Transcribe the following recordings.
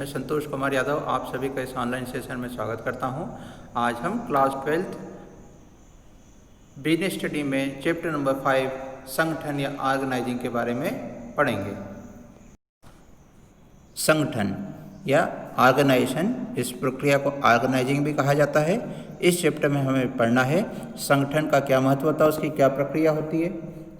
मैं संतोष कुमार यादव आप सभी का इस ऑनलाइन सेशन में स्वागत करता हूं। आज हम क्लास 12th बिजनेस स्टडी में चैप्टर नंबर 5 संगठन या ऑर्गेनाइजिंग के बारे में पढ़ेंगे। संगठन या ऑर्गेनाइजेशन, इस प्रक्रिया को ऑर्गेनाइजिंग भी कहा जाता है। इस चैप्टर में हमें पढ़ना है संगठन का क्या महत्व होता है, उसकी क्या प्रक्रिया होती है,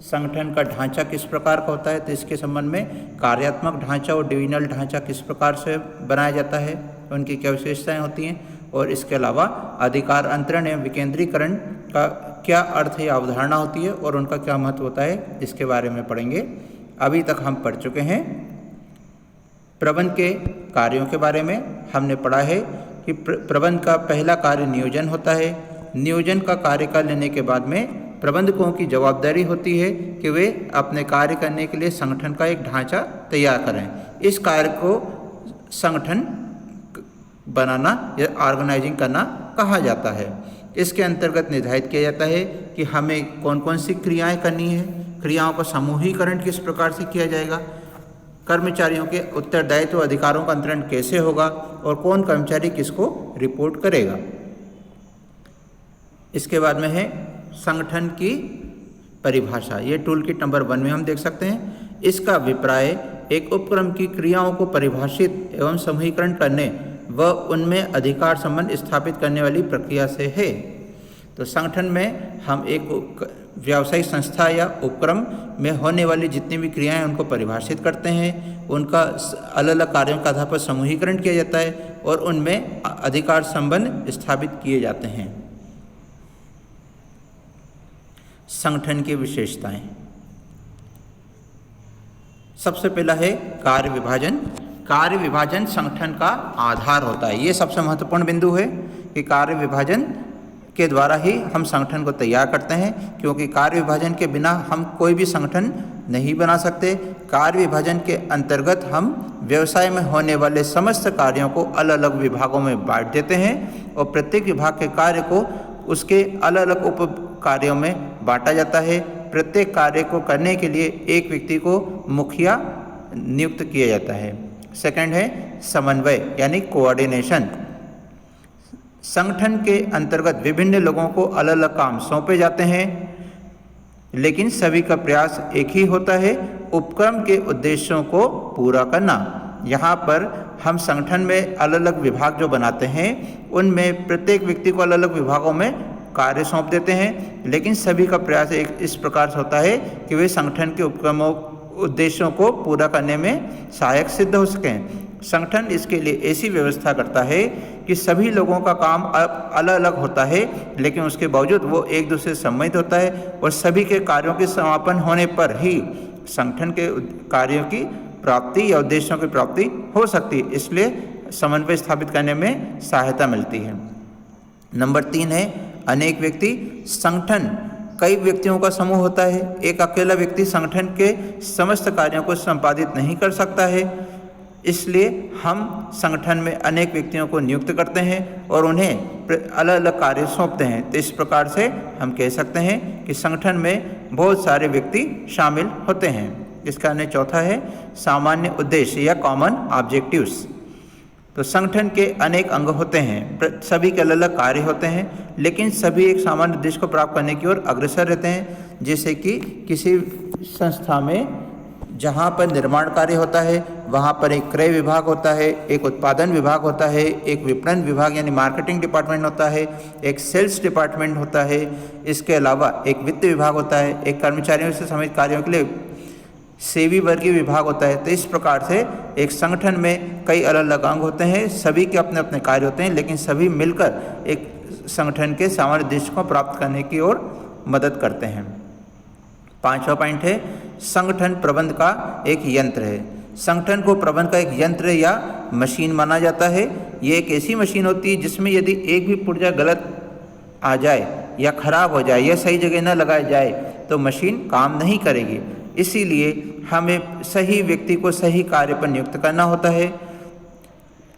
संगठन का ढांचा किस प्रकार का होता है, तो इसके संबंध में कार्यात्मक ढांचा और डिविजनल ढांचा किस प्रकार से बनाया जाता है, उनकी क्या विशेषताएं होती हैं, और इसके अलावा अधिकार अंतरण या विकेंद्रीकरण का क्या अर्थ या अवधारणा होती है और उनका क्या महत्व होता है, इसके बारे में पढ़ेंगे। अभी तक हम पढ़ चुके हैं प्रबंध के कार्यों के बारे में। हमने पढ़ा है कि प्रबंध का पहला कार्य नियोजन होता है। नियोजन का कार्य कर लेने के बाद में प्रबंधकों की जवाबदारी होती है कि वे अपने कार्य करने के लिए संगठन का एक ढांचा तैयार करें। इस कार्य को संगठन बनाना या ऑर्गेनाइजिंग करना कहा जाता है। इसके अंतर्गत निर्धारित किया जाता है कि हमें कौन कौन सी क्रियाएं करनी है, क्रियाओं का समूहीकरण किस प्रकार से किया जाएगा, कर्मचारियों के उत्तरदायित्व अधिकारों का अंतरण कैसे होगा और कौन कर्मचारी किसको रिपोर्ट करेगा। इसके बाद में है संगठन की परिभाषा। ये टूल किट नंबर 1 में हम देख सकते हैं। इसका अभिप्राय एक उपक्रम की क्रियाओं को परिभाषित एवं समूहीकरण करने व उनमें अधिकार संबंध स्थापित करने वाली प्रक्रिया से है। तो संगठन में हम एक व्यावसायिक संस्था या उपक्रम में होने वाली जितनी भी क्रियाएं उनको परिभाषित करते हैं, उनका अलग अलग कार्यों के आधार पर समूहीकरण किया जाता है और उनमें अधिकार संबंध स्थापित किए जाते हैं। संगठन की विशेषताएं, सबसे पहला है कार्य विभाजन। कार्य विभाजन संगठन का आधार होता है। ये सबसे महत्वपूर्ण बिंदु है कि कार्य विभाजन के द्वारा ही हम संगठन को तैयार करते हैं, क्योंकि कार्य विभाजन के बिना हम कोई भी संगठन नहीं बना सकते। कार्य विभाजन के अंतर्गत हम व्यवसाय में होने वाले समस्त कार्यों को अलग अलग विभागों में बांट देते हैं और प्रत्येक विभाग के कार्य को उसके अलग अलग उप कार्यों में बांटा जाता है। प्रत्येक कार्य को करने के लिए एक व्यक्ति को मुखिया नियुक्त किया जाता है। सेकंड है समन्वय यानी कोऑर्डिनेशन। संगठन के अंतर्गत विभिन्न लोगों को अलग अलग काम सौंपे जाते हैं, लेकिन सभी का प्रयास एक ही होता है, उपक्रम के उद्देश्यों को पूरा करना। यहाँ पर हम संगठन में अलग अलग विभाग जो बनाते हैं उनमें प्रत्येक व्यक्ति को अलग अलग विभागों में कार्य सौंप देते हैं, लेकिन सभी का प्रयास एक इस प्रकार से होता है कि वे संगठन के उपक्रमों उद्देश्यों को पूरा करने में सहायक सिद्ध हो सकें। संगठन इसके लिए ऐसी व्यवस्था करता है कि सभी लोगों का काम अलग अलग होता है, लेकिन उसके बावजूद वो एक दूसरे से संबंधित होता है और सभी के कार्यों के समापन होने पर ही संगठन के कार्यों की प्राप्ति या उद्देश्यों की प्राप्ति हो सकती है। इसलिए समन्वय स्थापित करने में सहायता मिलती है। नंबर 3 है अनेक व्यक्ति। संगठन कई व्यक्तियों का समूह होता है। एक अकेला व्यक्ति संगठन के समस्त कार्यों को संपादित नहीं कर सकता है, इसलिए हम संगठन में अनेक व्यक्तियों को नियुक्त करते हैं और उन्हें अलग अलग कार्य सौंपते हैं। तो इस प्रकार से हम कह सकते हैं कि संगठन में बहुत सारे व्यक्ति शामिल होते हैं। इसका अन्य चौथा है सामान्य उद्देश्य या कॉमन ऑब्जेक्टिव्स। तो संगठन के अनेक अंग होते हैं, सभी के अलग अलग कार्य होते हैं, लेकिन सभी एक सामान्य उद्देश्य को प्राप्त करने की ओर अग्रसर रहते हैं। जैसे कि किसी संस्था में जहाँ पर निर्माण कार्य होता है वहाँ पर एक क्रय विभाग होता है, एक उत्पादन विभाग होता है, एक विपणन विभाग यानी मार्केटिंग डिपार्टमेंट होता है, एक सेल्स डिपार्टमेंट होता है, इसके अलावा एक वित्त विभाग होता है, एक कर्मचारियों से संबंधित कार्यों के लिए सेवी वर्गीय विभाग होता है। तो इस प्रकार से एक संगठन में कई अलग अलग अंग होते हैं, सभी के अपने अपने कार्य होते हैं, लेकिन सभी मिलकर एक संगठन के सामान्य उद्देश्य को प्राप्त करने की ओर मदद करते हैं। 5वां पॉइंट है संगठन प्रबंध का एक यंत्र है। संगठन को प्रबंध का एक यंत्र या मशीन माना जाता है। ये एक ऐसी मशीन होती है जिसमें यदि एक भी पुर्जा गलत आ जाए या खराब हो जाए या सही जगह न लगाया जाए तो मशीन काम नहीं करेगी। इसीलिए हमें सही व्यक्ति को सही कार्य पर नियुक्त करना होता है।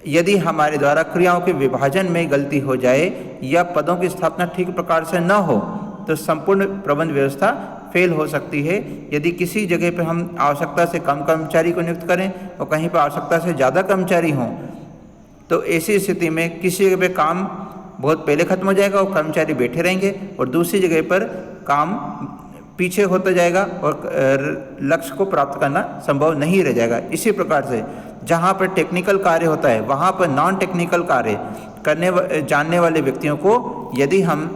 यदि हमारे द्वारा क्रियाओं के विभाजन में गलती हो जाए या पदों की स्थापना ठीक प्रकार से न हो तो संपूर्ण प्रबंध व्यवस्था फेल हो सकती है। यदि किसी जगह पर हम आवश्यकता से कम कर्मचारी को नियुक्त करें और कहीं पर आवश्यकता से ज़्यादा कर्मचारी हों तो ऐसी स्थिति में किसी जगह पे काम बहुत पहले खत्म हो जाएगा और कर्मचारी बैठे रहेंगे और दूसरी जगह पर काम पीछे होता जाएगा और लक्ष्य को प्राप्त करना संभव नहीं रह जाएगा। इसी प्रकार से जहाँ पर टेक्निकल कार्य होता है वहाँ पर नॉन टेक्निकल कार्य करने जानने वाले व्यक्तियों को यदि हम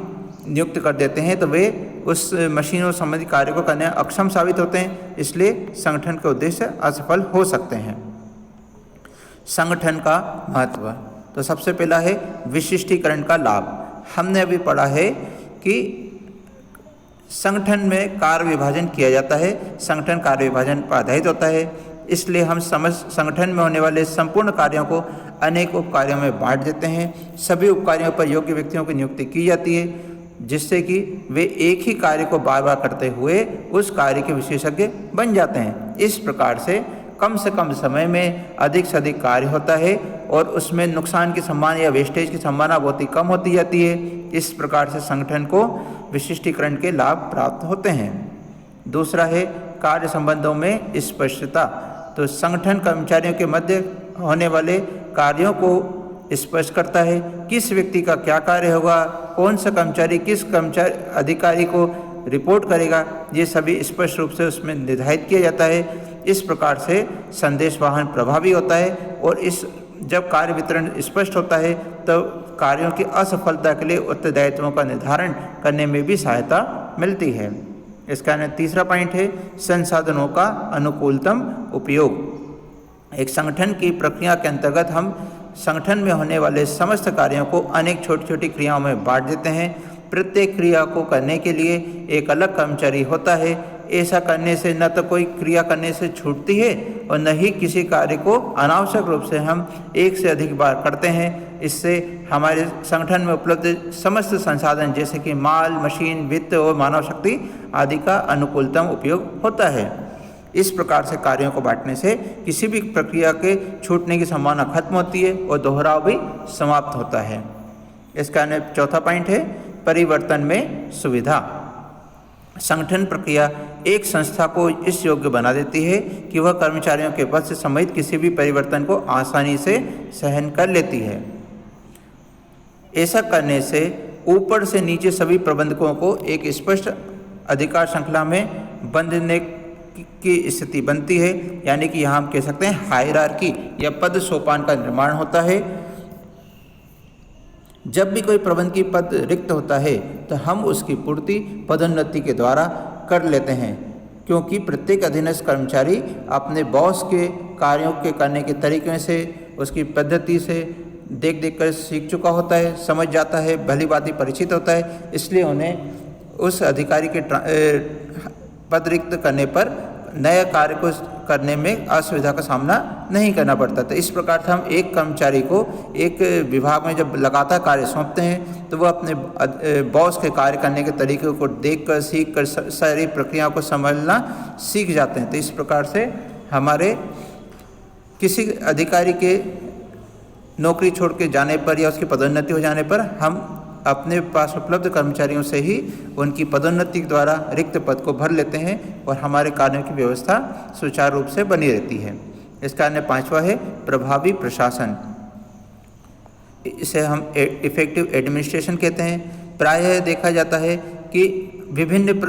नियुक्त कर देते हैं तो वे उस मशीनों संबंधी कार्य को करने में अक्षम साबित होते हैं, इसलिए संगठन के उद्देश्य असफल हो सकते हैं। संगठन का महत्व, तो सबसे पहला है विशिष्टीकरण का लाभ। हमने अभी पढ़ा है कि संगठन में कार्य विभाजन किया जाता है, संगठन कार्य विभाजन पर आधारित होता है, इसलिए हम संगठन में होने वाले संपूर्ण कार्यों को अनेक उप कार्यों में बांट देते हैं। सभी उप कार्यों पर योग्य व्यक्तियों की नियुक्ति की जाती है जिससे कि वे एक ही कार्य को बार बार करते हुए उस कार्य के विशेषज्ञ बन जाते हैं। इस प्रकार से कम समय में अधिक से अधिक कार्य होता है और उसमें नुकसान की संभावना या वेस्टेज की संभावना बहुत ही कम होती जाती है। इस प्रकार से संगठन को विशिष्टीकरण के लाभ प्राप्त होते हैं। दूसरा है कार्य संबंधों में स्पष्टता, तो संगठन कर्मचारियों के मध्य होने वाले कार्यों को स्पष्ट करता है, किस व्यक्ति का क्या कार्य होगा, कौन सा कर्मचारी किस कर्मचारी अधिकारी को रिपोर्ट करेगा, ये सभी स्पष्ट रूप से उसमें निर्धारित किया जाता है। इस प्रकार से संदेश वाहन प्रभावी होता है और जब कार्य वितरण स्पष्ट होता है तो कार्यों की असफलता के लिए उत्तरदायित्वों का निर्धारण करने में भी सहायता मिलती है। इसका तीसरा पॉइंट है संसाधनों का अनुकूलतम उपयोग। एक संगठन की प्रक्रिया के अंतर्गत हम संगठन में होने वाले समस्त कार्यों को अनेक छोटी छोटी क्रियाओं में बांट देते हैं। प्रत्येक क्रिया को करने के लिए एक अलग कर्मचारी होता है। ऐसा करने से न तो कोई क्रिया करने से छूटती है और न ही किसी कार्य को अनावश्यक रूप से हम एक से अधिक बार करते हैं। इससे हमारे संगठन में उपलब्ध समस्त संसाधन जैसे कि माल, मशीन, वित्त और मानव शक्ति आदि का अनुकूलतम उपयोग होता है। इस प्रकार से कार्यों को बांटने से किसी भी प्रक्रिया के छूटने की संभावना खत्म होती है और दोहराव भी समाप्त होता है। इसका चौथा पॉइंट है परिवर्तन में सुविधा। संगठन प्रक्रिया एक संस्था को इस योग्य बना देती है कि वह कर्मचारियों के पद से संबंधित किसी भी परिवर्तन को आसानी से सहन कर लेती है। ऐसा करने से ऊपर से नीचे सभी प्रबंधकों को एक स्पष्ट अधिकार श्रृंखला में बंधने की स्थिति बनती है, यानी कि यहाँ हम कह सकते हैं हायरार्की या पद सोपान का निर्माण होता है। जब भी कोई प्रबंधकीय पद रिक्त होता है तो हम उसकी पूर्ति पदोन्नति के द्वारा कर लेते हैं, क्योंकि प्रत्येक अधीनस्थ कर्मचारी अपने बॉस के कार्यों के करने के तरीके से उसकी पद्धति से देख कर सीख चुका होता है, समझ जाता है, भली भांति परिचित होता है। इसलिए उन्हें उस अधिकारी के पद रिक्त करने पर नए कार्य को करने में असुविधा का सामना नहीं करना पड़ता। तो इस प्रकार से हम एक कर्मचारी को एक विभाग में जब लगातार कार्य सौंपते हैं तो वह अपने बॉस के कार्य करने के तरीके को देखकर सीखकर सारी प्रक्रियाओं को समझना सीख जाते हैं। तो इस प्रकार से हमारे किसी अधिकारी के नौकरी छोड़ के जाने पर या उसकी पदोन्नति हो जाने पर हम अपने पास उपलब्ध कर्मचारियों से ही उनकी पदोन्नति द्वारा रिक्त पद को भर लेते हैं और हमारे कार्यों की व्यवस्था सुचारू रूप से बनी रहती है। इसका अन्य पांचवा है प्रभावी प्रशासन। इसे हम इफेक्टिव एडमिनिस्ट्रेशन कहते हैं। प्रायः देखा जाता है कि विभिन्न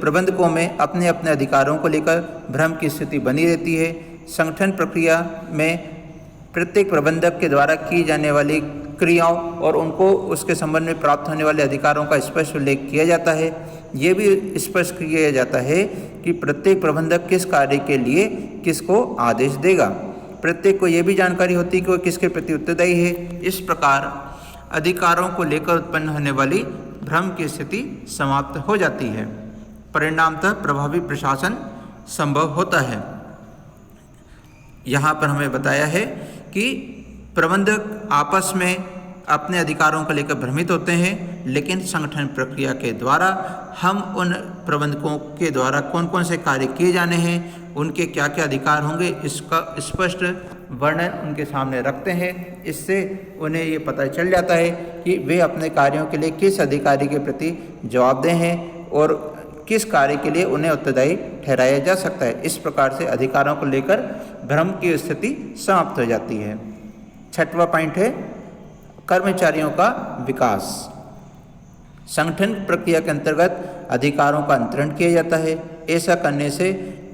प्रबंधकों में अपने अपने अधिकारों को लेकर भ्रम की स्थिति बनी रहती है। संगठन प्रक्रिया में प्रत्येक प्रबंधक के द्वारा की जाने वाली क्रियाओं और उनको उसके संबंध में प्राप्त होने वाले अधिकारों का स्पष्ट उल्लेख किया जाता है। ये भी स्पष्ट किया जाता है कि प्रत्येक प्रबंधक किस कार्य के लिए किसको आदेश देगा। प्रत्येक को ये भी जानकारी होती है कि वह किसके प्रति उत्तरदायी है। इस प्रकार अधिकारों को लेकर उत्पन्न होने वाली भ्रम की स्थिति समाप्त हो जाती है। परिणामतः प्रभावी प्रशासन संभव होता है। यहाँ पर हमें बताया है कि प्रबंधक आपस में अपने अधिकारों को लेकर भ्रमित होते हैं, लेकिन संगठन प्रक्रिया के द्वारा हम उन प्रबंधकों के द्वारा कौन कौन से कार्य किए जाने हैं, उनके क्या क्या अधिकार होंगे, इसका स्पष्ट वर्णन उनके सामने रखते हैं। इससे उन्हें ये पता चल जाता है कि वे अपने कार्यों के लिए किस अधिकारी के प्रति जवाबदेह हैं और किस कार्य के लिए उन्हें उत्तरदायी ठहराया जा सकता है। इस प्रकार से अधिकारों को लेकर भ्रम की स्थिति समाप्त हो जाती है। छठवां पॉइंट है कर्मचारियों का विकास। संगठन प्रक्रिया के अंतर्गत अधिकारों का अंतरण किया जाता है। ऐसा करने से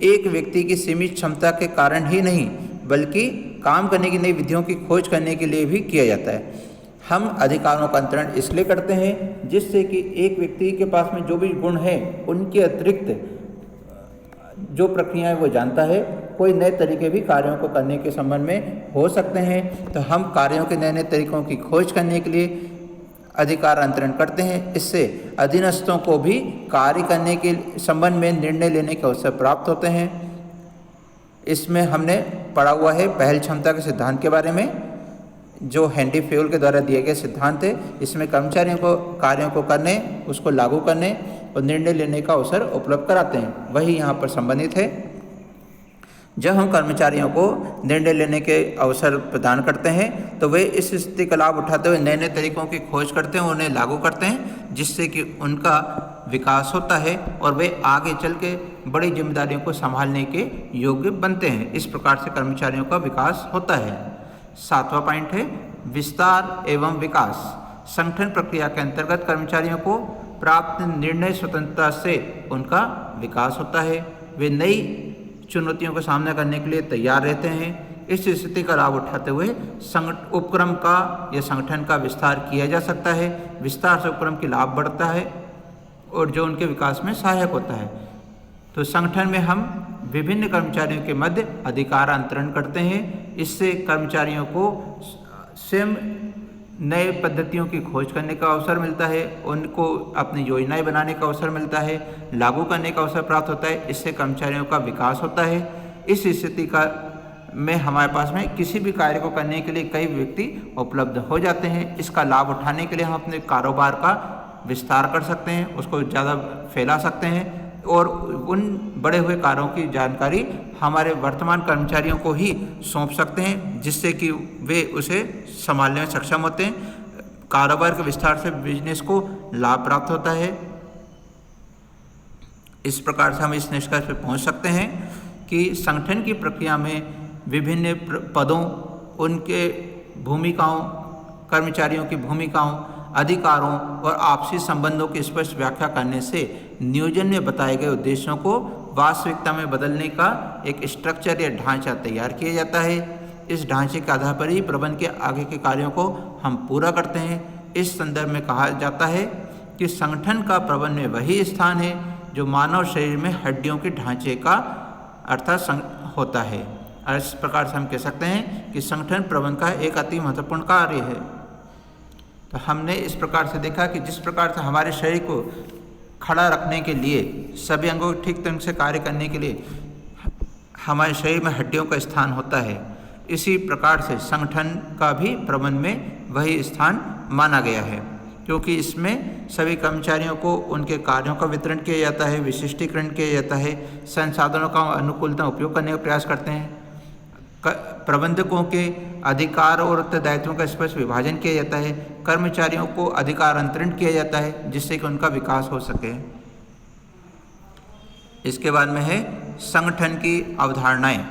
एक व्यक्ति की सीमित क्षमता के कारण ही नहीं बल्कि काम करने की नई विधियों की खोज करने के लिए भी किया जाता है। हम अधिकारों का अंतरण इसलिए करते हैं जिससे कि एक व्यक्ति के पास में जो भी गुण है उनके अतिरिक्त जो प्रक्रियाएं वो जानता है, कोई नए तरीके भी कार्यों को करने के संबंध में हो सकते हैं। तो हम कार्यों के नए नए तरीकों की खोज करने के लिए अधिकार अंतरण करते हैं। इससे अधीनस्थों को भी कार्य करने के संबंध में निर्णय लेने के अवसर प्राप्त होते हैं। इसमें हमने पढ़ा हुआ है पहल क्षमता के सिद्धांत के बारे में, जो हेनरी फेयल के द्वारा दिए गए सिद्धांत है। इसमें कर्मचारियों को कार्यों को करने, उसको लागू करने और निर्णय लेने का अवसर उपलब्ध कराते हैं, वही यहाँ पर संबंधित है। जब हम कर्मचारियों को निर्णय लेने के अवसर प्रदान करते हैं तो वे इस स्थिति का लाभ उठाते हुए नए नए तरीकों की खोज करते हैं, उन्हें लागू करते हैं, जिससे कि उनका विकास होता है और वे आगे चल के बड़ी जिम्मेदारियों को संभालने के योग्य बनते हैं। इस प्रकार से कर्मचारियों का विकास होता है। सातवां पॉइंट है विस्तार एवं विकास। संगठन प्रक्रिया के अंतर्गत कर्मचारियों को प्राप्त निर्णय स्वतंत्रता से उनका विकास होता है। वे नई चुनौतियों का सामना करने के लिए तैयार रहते हैं। इस स्थिति का लाभ उठाते हुए उपक्रम का या संगठन का विस्तार किया जा सकता है। विस्तार से उपक्रम की लाभ बढ़ता है और जो उनके विकास में सहायक होता है। तो संगठन में हम विभिन्न कर्मचारियों के मध्य अधिकार अंतरण करते हैं। इससे कर्मचारियों को स्वयं नए पद्धतियों की खोज करने का अवसर मिलता है, उनको अपनी योजनाएं बनाने का अवसर मिलता है, लागू करने का अवसर प्राप्त होता है। इससे कर्मचारियों का विकास होता है। इस स्थिति का में हमारे पास में किसी भी कार्य को करने के लिए कई व्यक्ति उपलब्ध हो जाते हैं। इसका लाभ उठाने के लिए हम अपने कारोबार का विस्तार कर सकते हैं, उसको ज़्यादा फैला सकते हैं और उन बड़े हुए कार्यों की जानकारी हमारे वर्तमान कर्मचारियों को ही सौंप सकते हैं, जिससे कि वे उसे संभालने में सक्षम होते हैं। कारोबार के विस्तार से बिजनेस को लाभ प्राप्त होता है। इस प्रकार से हम इस निष्कर्ष पर पहुंच सकते हैं कि संगठन की प्रक्रिया में विभिन्न पदों, उनके भूमिकाओं, कर्मचारियों की भूमिकाओं, अधिकारों और आपसी संबंधों की स्पष्ट व्याख्या करने से नियोजन में बताए गए उद्देश्यों को वास्तविकता में बदलने का एक स्ट्रक्चर या ढांचा तैयार किया जाता है। इस ढांचे के आधार पर ही प्रबंधन के आगे के कार्यों को हम पूरा करते हैं। इस संदर्भ में कहा जाता है कि संगठन का प्रबंधन में वही स्थान है जो मानव शरीर में हड्डियों के ढांचे का अर्थात होता है। और इस प्रकार से हम कह सकते हैं कि संगठन प्रबंधन का एक अति महत्वपूर्ण कार्य है। तो हमने इस प्रकार से देखा कि जिस प्रकार से हमारे शरीर को खड़ा रखने के लिए, सभी अंगों को ठीक ढंग से कार्य करने के लिए हमारे शरीर में हड्डियों का स्थान होता है, इसी प्रकार से संगठन का भी प्रबंधन में वही स्थान माना गया है, क्योंकि इसमें सभी कर्मचारियों को उनके कार्यों का वितरण किया जाता है, विशिष्टीकरण किया जाता है, संसाधनों का अनुकूलता उपयोग करने का प्रयास करते हैं, प्रबंधकों के अधिकार और उत्तरदायित्वों का स्पष्ट विभाजन किया जाता है, कर्मचारियों को अधिकार अंतरण किया जाता है जिससे कि उनका विकास हो सके। इसके बाद में है संगठन की अवधारणाएं।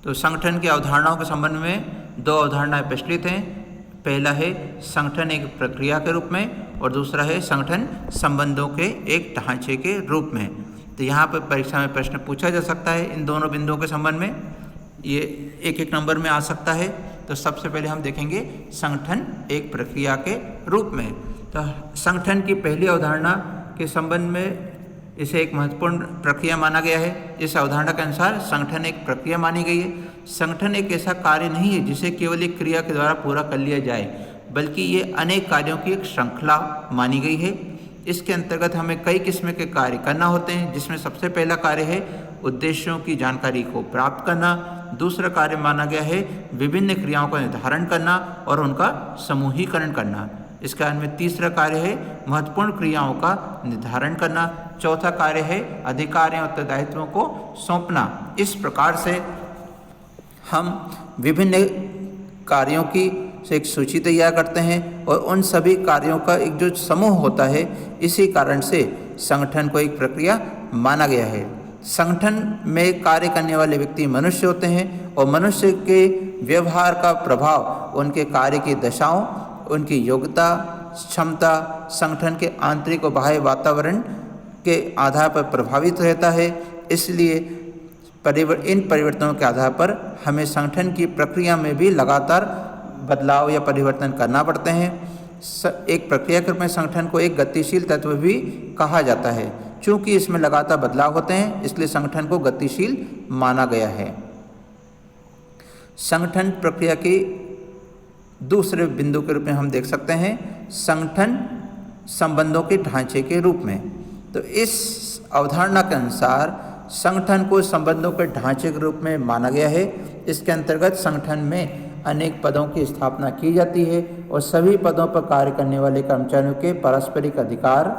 तो संगठन की अवधारणाओं के संबंध में दो अवधारणाएं प्रचलित हैं। पहला है संगठन एक प्रक्रिया के रूप में और दूसरा है संगठन संबंधों के एक ढांचे के रूप में। तो यहाँ पर परीक्षा में प्रश्न पूछा जा सकता है इन दोनों बिंदुओं के संबंध में, ये एक एक नंबर में आ सकता है। तो सबसे पहले हम देखेंगे संगठन एक प्रक्रिया के रूप में। तो संगठन की पहली अवधारणा के संबंध में इसे एक महत्वपूर्ण प्रक्रिया माना गया है। इस अवधारणा के अनुसार संगठन एक प्रक्रिया मानी गई है। संगठन एक ऐसा कार्य नहीं है जिसे केवल एक क्रिया के द्वारा पूरा कर लिया जाए, बल्कि ये अनेक कार्यों की एक श्रृंखला मानी गई है। इसके अंतर्गत हमें कई किस्म के कार्य करना होते हैं, जिसमें सबसे पहला कार्य है उद्देश्यों की जानकारी को प्राप्त करना। दूसरा कार्य माना गया है विभिन्न क्रियाओं का निर्धारण करना और उनका समूहीकरण करना। इसके बाद में तीसरा कार्य है महत्वपूर्ण क्रियाओं का निर्धारण करना। चौथा कार्य है अधिकारों और उत्तरदायित्वों को सौंपना। इस प्रकार से हम विभिन्न कार्यों की से एक सूची तैयार करते हैं और उन सभी कार्यों का एक जो समूह होता है, इसी कारण से संगठन को एक प्रक्रिया माना गया है। संगठन में कार्य करने वाले व्यक्ति मनुष्य होते हैं और मनुष्य के व्यवहार का प्रभाव उनके कार्य की दशाओं, उनकी योग्यता, क्षमता, संगठन के आंतरिक और बाह्य वातावरण के आधार पर प्रभावित रहता है। इसलिए इन परिवर्तनों के आधार पर हमें संगठन की प्रक्रिया में भी लगातार बदलाव या परिवर्तन करना पड़ते हैं। एक प्रक्रिया के रूप में संगठन को एक गतिशील तत्व भी कहा जाता है। चूँकि इसमें लगातार बदलाव होते हैं, इसलिए संगठन को गतिशील माना गया है। संगठन प्रक्रिया के दूसरे बिंदु के रूप में हम देख सकते हैं संगठन संबंधों के ढांचे के रूप में। तो इस अवधारणा के अनुसार संगठन को संबंधों के ढांचे के रूप में माना गया है। इसके अंतर्गत संगठन में अनेक पदों की स्थापना की जाती है और सभी पदों पर कार्य करने वाले कर्मचारियों के पारस्परिक अधिकार,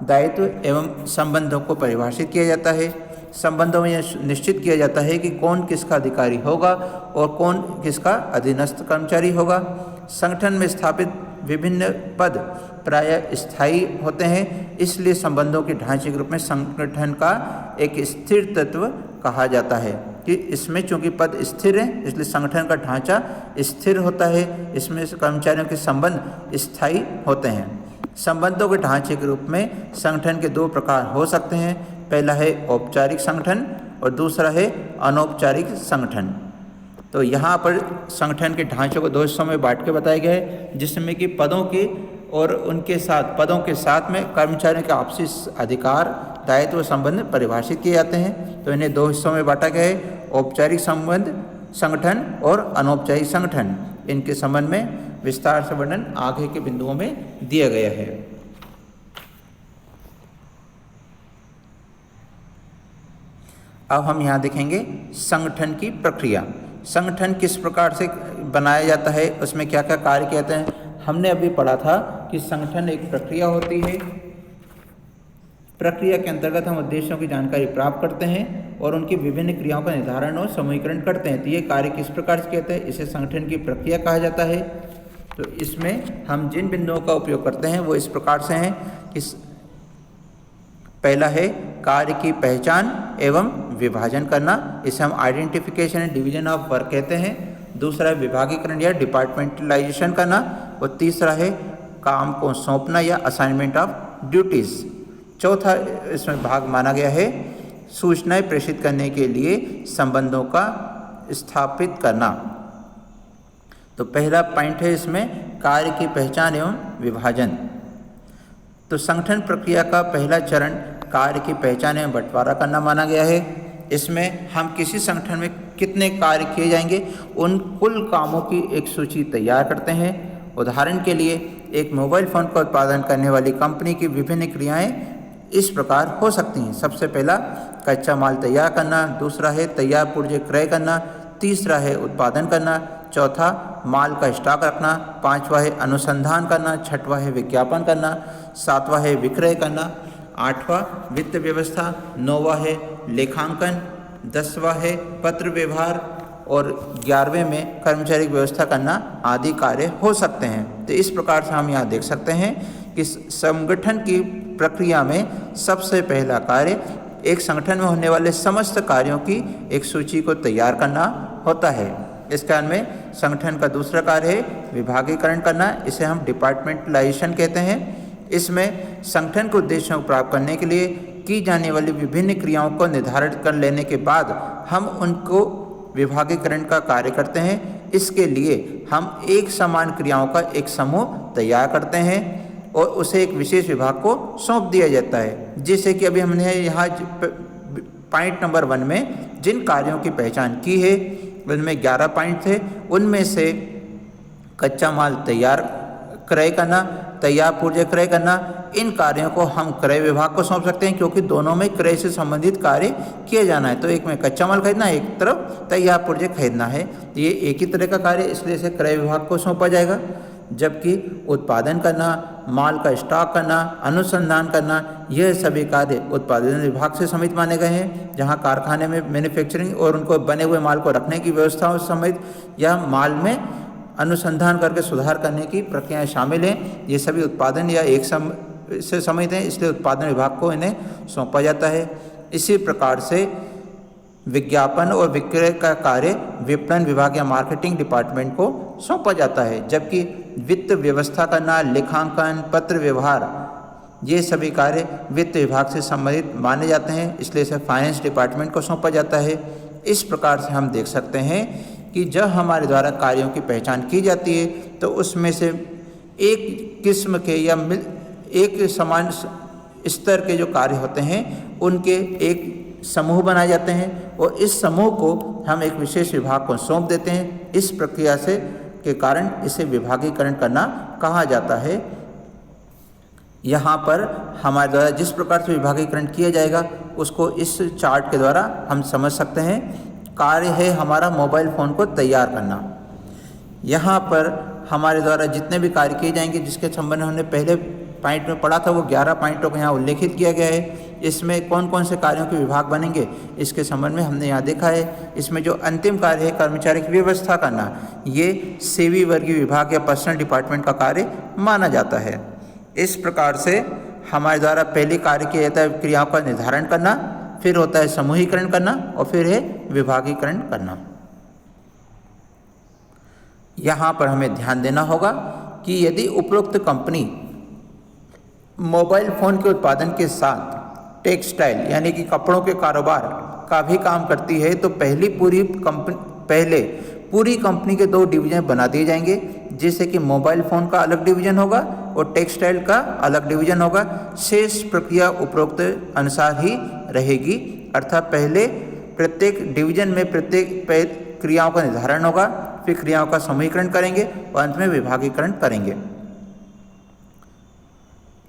दायित्व एवं संबंधों को परिभाषित किया जाता है। संबंधों में यह निश्चित किया जाता है कि कौन किसका अधिकारी होगा और कौन किसका अधीनस्थ कर्मचारी होगा। संगठन में स्थापित विभिन्न पद प्रायः स्थायी होते हैं, इसलिए संबंधों के ढांचे के रूप में संगठन का एक स्थिर तत्व कहा जाता है कि इसमें चूंकि पद स्थिर है, इसलिए संगठन का ढांचा स्थिर होता है। इसमें कर्मचारियों के संबंध स्थायी होते हैं। संबंधों के ढांचे के रूप में संगठन के दो प्रकार हो सकते हैं। पहला है औपचारिक संगठन और दूसरा है अनौपचारिक संगठन। तो यहाँ पर संगठन के ढांचे को दो हिस्सों में बांट के बताया गया है, जिसमें कि पदों के और उनके साथ पदों के साथ में कर्मचारियों के आपसी अधिकार, दायित्व व संबंध परिभाषित किए जाते हैं। तो इन्हें दो हिस्सों में बांटा गया है, औपचारिक संबंध संगठन और अनौपचारिक संगठन। इनके संबंध में विस्तार से वर्णन आगे के बिंदुओं में दिया गया है। अब हम यहाँ देखेंगे संगठन की प्रक्रिया। संगठन किस प्रकार से बनाया जाता है, उसमें क्या क्या कार्य किए जाते हैं। हमने अभी पढ़ा था कि संगठन एक प्रक्रिया होती है। प्रक्रिया के अंतर्गत हम उद्देश्यों की जानकारी प्राप्त करते हैं और उनकी विभिन्न क्रियाओं का निर्धारण और समूहीकरण करते हैं। तो ये कार्य किस प्रकार से कहते हैं, इसे संगठन की प्रक्रिया कहा जाता है। तो इसमें हम जिन बिंदुओं का उपयोग करते हैं वो इस प्रकार से हैं कि पहला है कार्य की पहचान एवं विभाजन करना, इसे हम identification and division of work कहते हैं। दूसरा है विभागीकरण या डिपार्टमेंटलाइजेशन करना और तीसरा है काम को सौंपना या असाइनमेंट ऑफ ड्यूटीज़। चौथा इसमें भाग माना गया है सूचनाएं प्रेषित करने के लिए संबंधों का स्थापित करना। तो पहला पॉइंट है इसमें कार्य की पहचान एवं विभाजन। तो संगठन प्रक्रिया का पहला चरण कार्य की पहचान एवं बंटवारा करना माना गया है। इसमें हम किसी संगठन में कितने कार्य किए जाएंगे उन कुल कामों की एक सूची तैयार करते हैं। उदाहरण के लिए एक मोबाइल फ़ोन का उत्पादन करने वाली कंपनी की विभिन्न क्रियाएं इस प्रकार हो सकती हैं। सबसे पहला कच्चा माल तैयार करना, दूसरा है तैयार पुर्जे क्रय करना, तीसरा है उत्पादन करना, चौथा माल का स्टॉक रखना, पांचवा है अनुसंधान करना, छठवा है विज्ञापन करना, सातवा है विक्रय करना, आठवां वित्त व्यवस्था, नौवां है लेखांकन, 10वां है पत्र व्यवहार और 11वें में कर्मचारी की व्यवस्था करना आदि कार्य हो सकते हैं। तो इस प्रकार से हम यहाँ देख सकते हैं कि संगठन की प्रक्रिया में सबसे पहला कार्य एक संगठन में होने वाले समस्त कार्यों की एक सूची को तैयार करना होता है। इस कारण में संगठन का दूसरा कार्य है विभागीकरण करना, इसे हम डिपार्टमेंटलाइजेशन कहते हैं। इसमें संगठन के उद्देश्यों को प्राप्त करने के लिए की जाने वाली विभिन्न क्रियाओं को निर्धारित कर लेने के बाद हम उनको विभागीकरण का कार्य करते हैं। इसके लिए हम एक समान क्रियाओं का एक समूह तैयार करते हैं और उसे एक विशेष विभाग को सौंप दिया जाता है। जैसे कि अभी हमने यहाँ पॉइंट नंबर 1 में जिन कार्यों की पहचान की है उनमें 11 पॉइंट थे। उनमें से कच्चा माल तैयार क्रय करना, तैयार पुर्जे क्रय करना, इन कार्यों को हम क्रय विभाग को सौंप सकते हैं क्योंकि दोनों में क्रय से संबंधित कार्य किया जाना है। तो एक में कच्चा माल खरीदना, एक तरफ तैयार पुर्जे खरीदना है। ये एक ही तरह का कार्य, इसलिए इसे क्रय विभाग को सौंपा जाएगा। जबकि उत्पादन करना, माल का स्टॉक करना, अनुसंधान करना, यह सभी कार्य उत्पादन विभाग से समित माने गए हैं, जहां कारखाने में मैन्युफैक्चरिंग और उनको बने हुए माल को रखने की व्यवस्था समेत या माल में अनुसंधान करके सुधार करने की प्रक्रियाएं शामिल हैं। ये सभी उत्पादन या एक से समित हैं, इसलिए उत्पादन विभाग को इन्हें सौंपा जाता है। इसी प्रकार से विज्ञापन और विक्रय का कार्य विपणन विभाग या मार्केटिंग डिपार्टमेंट को सौंपा जाता है, जबकि वित्त व्यवस्था करना, लेखांकन, पत्र व्यवहार, ये सभी कार्य वित्त विभाग से संबंधित माने जाते हैं, इसलिए इसे फाइनेंस डिपार्टमेंट को सौंपा जाता है। इस प्रकार से हम देख सकते हैं कि जब हमारे द्वारा कार्यों की पहचान की जाती है तो उसमें से एक किस्म के या एक समान स्तर के जो कार्य होते हैं उनके एक समूह बनाए जाते हैं और इस समूह को हम एक विशेष विभाग को सौंप देते हैं। इस प्रक्रिया से के कारण इसे विभागीकरण करना कहा जाता है। यहाँ पर हमारे द्वारा जिस प्रकार से विभागीकरण किया जाएगा उसको इस चार्ट के द्वारा हम समझ सकते हैं। कार्य है हमारा मोबाइल फ़ोन को तैयार करना। यहाँ पर हमारे द्वारा जितने भी कार्य किए जाएंगे, जिसके संबंध में हमने पहले पॉइंट में पढ़ा था, वो 11 पॉइंटों को यहाँ उल्लेखित किया गया है। इसमें कौन कौन से कार्यों के विभाग बनेंगे इसके संबंध में हमने यहाँ देखा है। इसमें जो अंतिम कार्य है कर्मचारी की व्यवस्था करना, ये सेवी वर्गीय विभाग या पर्सनल डिपार्टमेंट का कार्य माना जाता है। इस प्रकार से हमारे द्वारा पहले कार्य किया जाता है क्रियाओं का निर्धारण करना, फिर होता है समूहीकरण करना और फिर है विभागीकरण करना। यहाँ पर हमें ध्यान देना होगा कि यदि उपरोक्त कंपनी मोबाइल फ़ोन के उत्पादन के साथ टेक्सटाइल यानी कि कपड़ों के कारोबार का भी काम करती है तो पहले पूरी कंपनी के 2 डिवीज़न बना दिए जाएंगे, जिससे कि मोबाइल फ़ोन का अलग डिवीज़न होगा और टेक्सटाइल का अलग डिवीज़न होगा। शेष प्रक्रिया उपरोक्त अनुसार ही रहेगी, अर्थात पहले प्रत्येक डिवीज़न में प्रत्येक क्रियाओं का निर्धारण होगा, फिर क्रियाओं का समूहीकरण करेंगे और अंत में विभागीकरण करेंगे।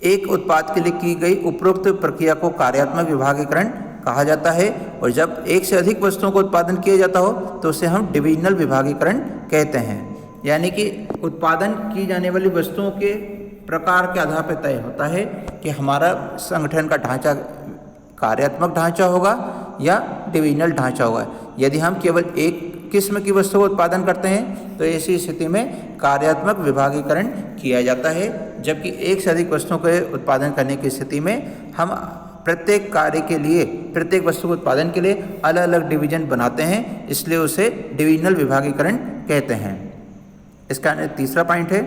एक उत्पाद के लिए की गई उपरोक्त प्रक्रिया को कार्यात्मक विभागीकरण कहा जाता है और जब एक से अधिक वस्तुओं का उत्पादन किया जाता हो तो उसे हम डिविजनल विभागीकरण कहते हैं। यानी कि उत्पादन की जाने वाली वस्तुओं के प्रकार के आधार पर तय होता है कि हमारा संगठन का ढांचा कार्यात्मक ढांचा होगा या डिविजनल ढांचा होगा। यदि हम केवल एक किस्म की वस्तु का उत्पादन करते हैं तो ऐसी स्थिति में कार्यात्मक विभागीकरण किया जाता है, जबकि एक से अधिक वस्तुओं के उत्पादन करने की स्थिति में हम प्रत्येक कार्य के लिए, प्रत्येक वस्तु के उत्पादन के लिए अलग अलग डिवीजन बनाते हैं, इसलिए उसे डिविजनल विभागीकरण कहते हैं। इसका तीसरा पॉइंट है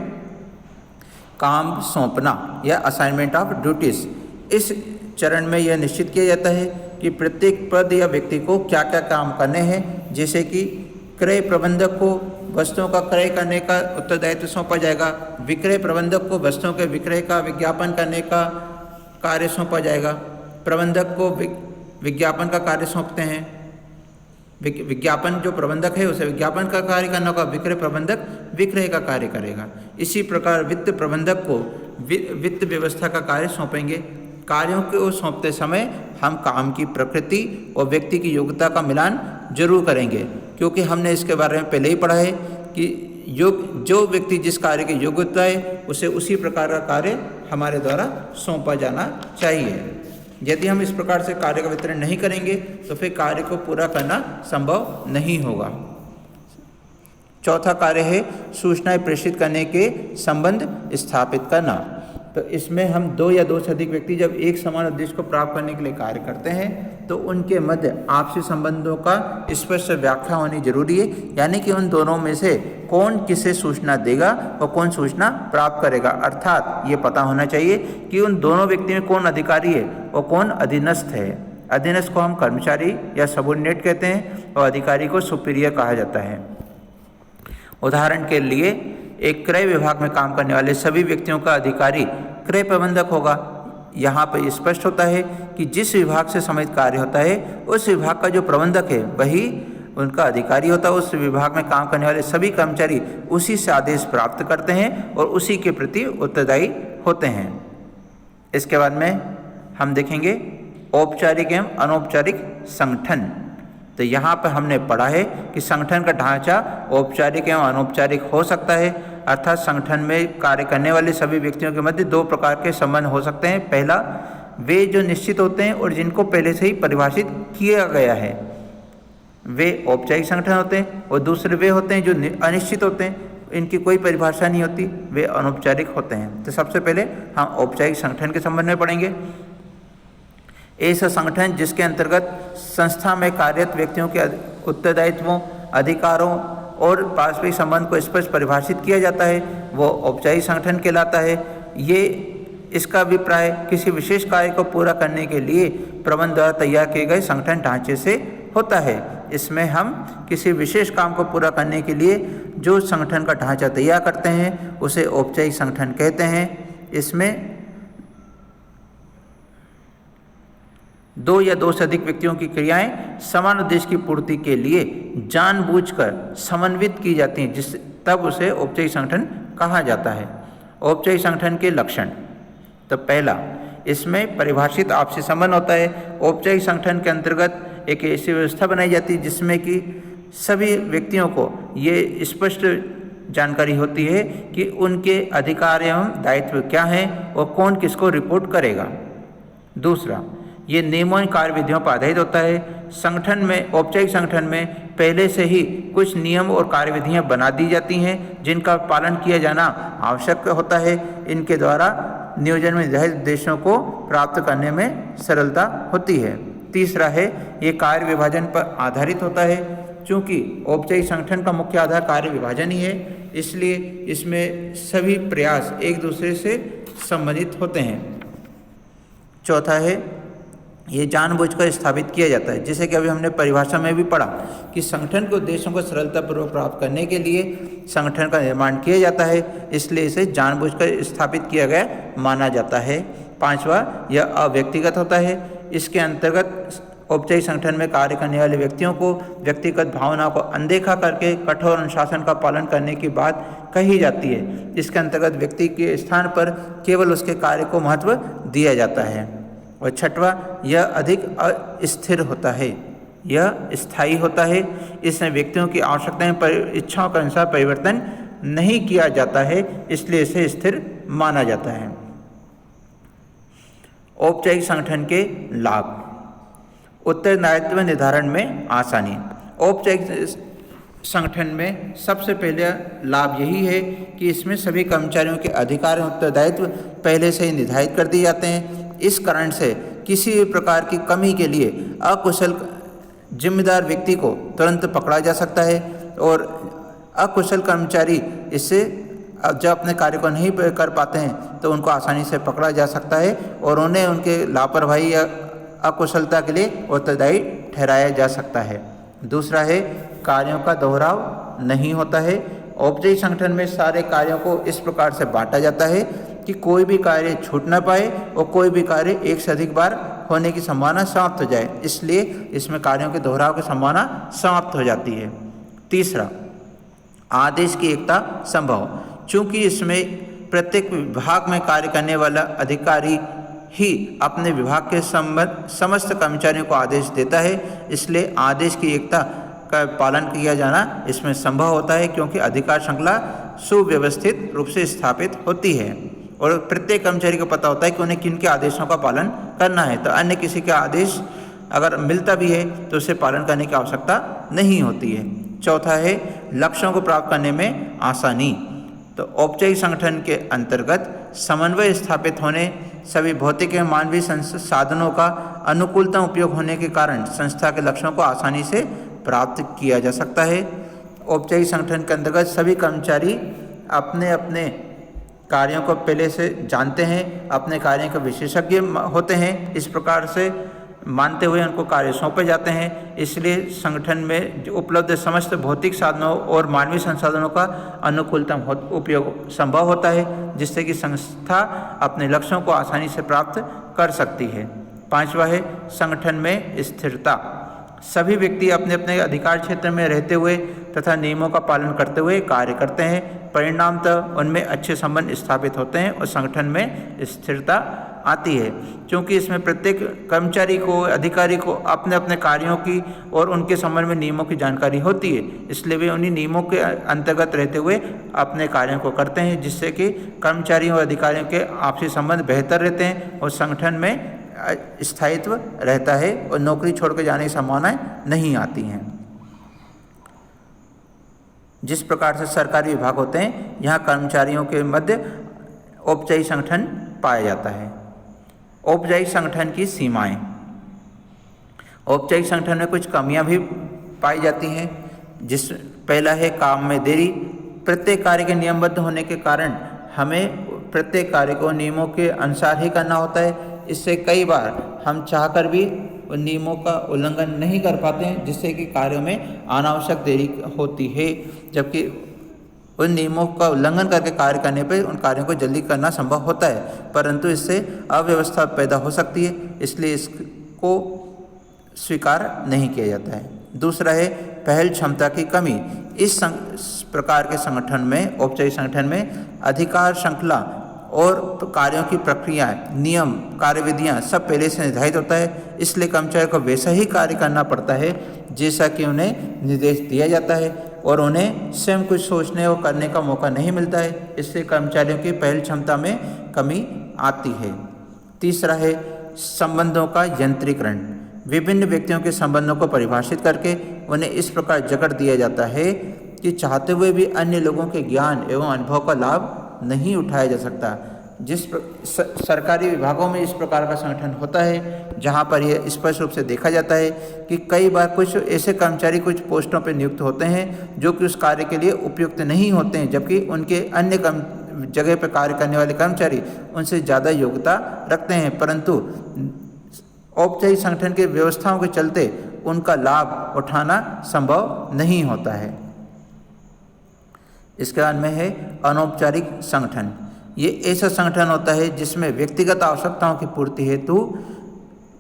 काम सौंपना या असाइनमेंट ऑफ ड्यूटीज। इस चरण में यह निश्चित किया जाता है कि प्रत्येक पद या व्यक्ति को क्या क्या काम करने हैं, जैसे कि क्रय प्रबंधक को वस्तुओं का क्रय करने का उत्तरदायित्व सौंपा जाएगा, विक्रय प्रबंधक को वस्तुओं के विक्रय का विज्ञापन करने का कार्य सौंपा जाएगा, प्रबंधक को विज्ञापन का कार्य सौंपते हैं, विज्ञापन जो प्रबंधक है उसे विज्ञापन का कार्य करना होगा, विक्रय प्रबंधक विक्रय का कार्य करेगा। इसी प्रकार वित्त प्रबंधक को वित्त व्यवस्था का कार्य सौंपेंगे। कार्यों को सौंपते समय हम काम की प्रकृति और व्यक्ति की योग्यता का मिलान जरूर करेंगे, क्योंकि हमने इसके बारे में पहले ही पढ़ा है कि जो व्यक्ति जिस कार्य की योग्यता है उसे उसी प्रकार का कार्य हमारे द्वारा सौंपा जाना चाहिए। यदि हम इस प्रकार से कार्य का वितरण नहीं करेंगे तो फिर कार्य को पूरा करना संभव नहीं होगा। चौथा कार्य है सूचनाएं प्रेषित करने के संबंध स्थापित करना। तो इसमें हम 2 या 2 से अधिक व्यक्ति जब एक समान उद्देश्य को प्राप्त करने के लिए कार्य करते हैं तो उनके मध्य आपसी संबंधों का स्पष्ट व्याख्या होनी जरूरी है, यानी कि उन दोनों में से कौन किसे सूचना देगा और कौन सूचना प्राप्त करेगा। अर्थात ये पता होना चाहिए कि उन दोनों व्यक्ति में कौन अधिकारी है और कौन अधीनस्थ है। अधीनस्थ को हम कर्मचारी या सबोर्डिनेट कहते हैं और अधिकारी को सुपीरियर कहा जाता है। उदाहरण के लिए एक क्रय विभाग में काम करने वाले सभी व्यक्तियों का अधिकारी क्रय प्रबंधक होगा। यहाँ पर स्पष्ट होता है कि जिस विभाग से संबंधित कार्य होता है उस विभाग का जो प्रबंधक है वही उनका अधिकारी होता है। उस विभाग में काम करने वाले सभी कर्मचारी उसी से आदेश प्राप्त करते हैं और उसी के प्रति उत्तरदायी होते हैं। इसके बाद में हम देखेंगे औपचारिक एवं अनौपचारिक संगठन। तो यहाँ पर हमने पढ़ा है कि संगठन का ढांचा औपचारिक एवं अनौपचारिक हो सकता है, अर्थात संगठन में कार्य करने वाले सभी व्यक्तियों के मध्य 2 प्रकार के संबंध हो सकते हैं। पहला, वे जो निश्चित होते हैं और जिनको पहले से ही परिभाषित किया गया है, वे औपचारिक संगठन होते हैं, और दूसरे वे होते हैं जो अनिश्चित होते हैं, इनकी कोई परिभाषा नहीं होती, वे अनौपचारिक होते हैं। तो सबसे पहले हम औपचारिक संगठन के संबंध में पढ़ेंगे। ऐसा संगठन जिसके अंतर्गत संस्था में कार्यरत व्यक्तियों के उत्तरदायित्वों, अधिकारों और पारस्परिक संबंध को स्पष्ट परिभाषित किया जाता है, वो औपचारिक संगठन कहलाता है। ये इसका अभिप्राय किसी विशेष कार्य को पूरा करने के लिए प्रबंधन द्वारा तैयार किए गए संगठन ढांचे से होता है। इसमें हम किसी विशेष काम को पूरा करने के लिए जो संगठन का ढांचा तैयार करते हैं उसे औपचारिक संगठन कहते हैं। इसमें दो या दो से अधिक व्यक्तियों की क्रियाएं समान उद्देश्य की पूर्ति के लिए जानबूझकर समन्वित की जाती हैं, तब उसे औपचारिक संगठन कहा जाता है। औपचारिक संगठन के लक्षण, तो पहला, इसमें परिभाषित आपसी संबंध होता है। औपचारिक संगठन के अंतर्गत एक ऐसी व्यवस्था बनाई जाती है जिसमें कि सभी व्यक्तियों को ये स्पष्ट जानकारी होती है कि उनके अधिकार एवं दायित्व क्या हैं और कौन किसको रिपोर्ट करेगा। दूसरा, ये नियमों और कार्यविधियों पर आधारित होता है। संगठन में, औपचारिक संगठन में पहले से ही कुछ नियम और कार्यविधियां बना दी जाती हैं जिनका पालन किया जाना आवश्यक होता है। इनके द्वारा नियोजन में निर्धारित उद्देश्यों को प्राप्त करने में सरलता होती है। तीसरा है, ये कार्य विभाजन पर आधारित होता है। चूँकि औपचारिक संगठन का मुख्य आधार कार्य विभाजन ही है, इसलिए इसमें सभी प्रयास एक दूसरे से संबंधित होते हैं। चौथा है, ये जानबूझकर स्थापित किया जाता है, जैसे कि अभी हमने परिभाषा में भी पढ़ा कि संगठन के उद्देश्यों को सरलतापूर्वक प्राप्त करने के लिए संगठन का निर्माण किया जाता है, इसलिए इसे जानबूझकर स्थापित किया गया माना जाता है। पांचवा, यह अव्यक्तिगत होता है। इसके अंतर्गत औपचारिक संगठन में कार्य करने वाले व्यक्तियों को व्यक्तिगत भावनाओं को अनदेखा करके कठोर अनुशासन का पालन करने की बात कही जाती है। इसके अंतर्गत व्यक्ति के स्थान पर केवल उसके कार्य को महत्व दिया जाता है। और छठवां, यह अधिक अस्थिर होता है, यह स्थायी होता है। इसमें व्यक्तियों की आवश्यकताएं पर इच्छाओं के अनुसार परिवर्तन नहीं किया जाता है, इसलिए इसे स्थिर माना जाता है। औपचारिक संगठन के लाभ, उत्तरदायित्व निर्धारण में आसानी। औपचारिक संगठन में सबसे पहले लाभ यही है कि इसमें सभी कर्मचारियों के अधिकार और उत्तरदायित्व पहले से ही निर्धारित कर दिए जाते हैं। इस कारण से किसी भी प्रकार की कमी के लिए अकुशल जिम्मेदार व्यक्ति को तुरंत पकड़ा जा सकता है और अकुशल कर्मचारी इससे जब अपने कार्य को नहीं कर पाते हैं तो उनको आसानी से पकड़ा जा सकता है और उन्हें उनके लापरवाही या अकुशलता के लिए उत्तरदायी ठहराया जा सकता है। दूसरा है, कार्यों का दोहराव नहीं होता है। औपचारिक संगठन में सारे कार्यों को इस प्रकार से बांटा जाता है कि कोई भी कार्य छूट ना पाए और कोई भी कार्य एक से अधिक बार होने की संभावना समाप्त हो जाए, इसलिए इसमें कार्यों के दोहराव की संभावना समाप्त हो जाती है। तीसरा, आदेश की एकता संभव। चूँकि इसमें प्रत्येक विभाग में कार्य करने वाला अधिकारी ही अपने विभाग के समस्त कर्मचारियों को आदेश देता है, इसलिए आदेश की एकता का पालन किया जाना इसमें संभव होता है, क्योंकि अधिकार श्रृंखला सुव्यवस्थित रूप से स्थापित होती है और प्रत्येक कर्मचारी को पता होता है कि उन्हें किन के आदेशों का पालन करना है। तो अन्य किसी का आदेश अगर मिलता भी है तो उसे पालन करने की आवश्यकता नहीं होती है। चौथा है, लक्ष्यों को प्राप्त करने में आसानी। तो औपचारिक संगठन के अंतर्गत समन्वय स्थापित होने, सभी भौतिक एवं मानवीय साधनों का अनुकूलतम उपयोग होने के कारण संस्था के लक्ष्यों को आसानी से प्राप्त किया जा सकता है। औपचारिक संगठन के अंतर्गत सभी कर्मचारी अपने अपने कार्यों को पहले से जानते हैं, अपने कार्यों के विशेषज्ञ होते हैं, इस प्रकार से मानते हुए उनको कार्य सौंपे जाते हैं। इसलिए संगठन में उपलब्ध समस्त भौतिक साधनों और मानवीय संसाधनों का अनुकूलतम उपयोग संभव होता है, जिससे कि संस्था अपने लक्ष्यों को आसानी से प्राप्त कर सकती है। पांचवा है, संगठन में स्थिरता। सभी व्यक्ति अपने अपने अधिकार क्षेत्र में रहते हुए तथा नियमों का पालन करते हुए कार्य करते हैं, परिणामतः उनमें अच्छे संबंध स्थापित होते हैं और संगठन में स्थिरता आती है। क्योंकि इसमें प्रत्येक कर्मचारी को, अधिकारी को अपने अपने कार्यों की और उनके संबंध में नियमों की जानकारी होती है, इसलिए वे उन्हीं नियमों के अंतर्गत रहते हुए अपने कार्यों को करते हैं, जिससे कि कर्मचारियों और अधिकारियों के आपसी संबंध बेहतर रहते हैं और संगठन में स्थायित्व रहता है और नौकरी छोड़ कर जाने की संभावनाएं नहीं आती हैं। जिस प्रकार से सरकारी विभाग होते हैं, यहाँ कर्मचारियों के मध्य औपचारिक संगठन पाया जाता है। औपचारिक संगठन की सीमाएं। औपचारिक संगठन में कुछ कमियां भी पाई जाती हैं। पहला है काम में देरी। प्रत्येक कार्य के नियमबद्ध होने के कारण हमें प्रत्येक कार्य को नियमों के अनुसार ही करना होता है। इससे कई बार हम चाहकर भी उन नियमों का उल्लंघन नहीं कर पाते हैं, जिससे कि कार्यों में अनावश्यक देरी होती है। जबकि उन नियमों का उल्लंघन करके कार्य करने पर उन कार्यों को जल्दी करना संभव होता है, परंतु इससे अव्यवस्था पैदा हो सकती है, इसलिए इसको स्वीकार नहीं किया जाता है। दूसरा है पहल क्षमता की कमी। इस प्रकार के संगठन में, औपचारिक संगठन में अधिकार श्रृंखला और कार्यों की प्रक्रियाएं, नियम, कार्यविधियां सब पहले से निर्धारित होता है, इसलिए कर्मचारियों को वैसा ही कार्य करना पड़ता है जैसा कि उन्हें निर्देश दिया जाता है और उन्हें स्वयं कुछ सोचने और करने का मौका नहीं मिलता है। इससे कर्मचारियों की पहल क्षमता में कमी आती है। तीसरा है संबंधों का यंत्रीकरण। विभिन्न व्यक्तियों के संबंधों को परिभाषित करके उन्हें इस प्रकार जकड़ दिया जाता है कि चाहते हुए भी अन्य लोगों के ज्ञान एवं अनुभव का लाभ नहीं उठाया जा सकता। सरकारी विभागों में इस प्रकार का संगठन होता है जहां पर यह स्पष्ट रूप से देखा जाता है कि कई बार कुछ ऐसे कर्मचारी कुछ पोस्टों पर नियुक्त होते हैं जो कि उस कार्य के लिए उपयुक्त नहीं होते हैं, जबकि उनके अन्य जगह पर कार्य करने वाले कर्मचारी उनसे ज़्यादा योग्यता रखते हैं, परंतु औपचारिक संगठन के व्यवस्थाओं के चलते उनका लाभ उठाना संभव नहीं होता है। इसके बाद में है अनौपचारिक संगठन। ये ऐसा संगठन होता है जिसमें व्यक्तिगत आवश्यकताओं की पूर्ति हेतु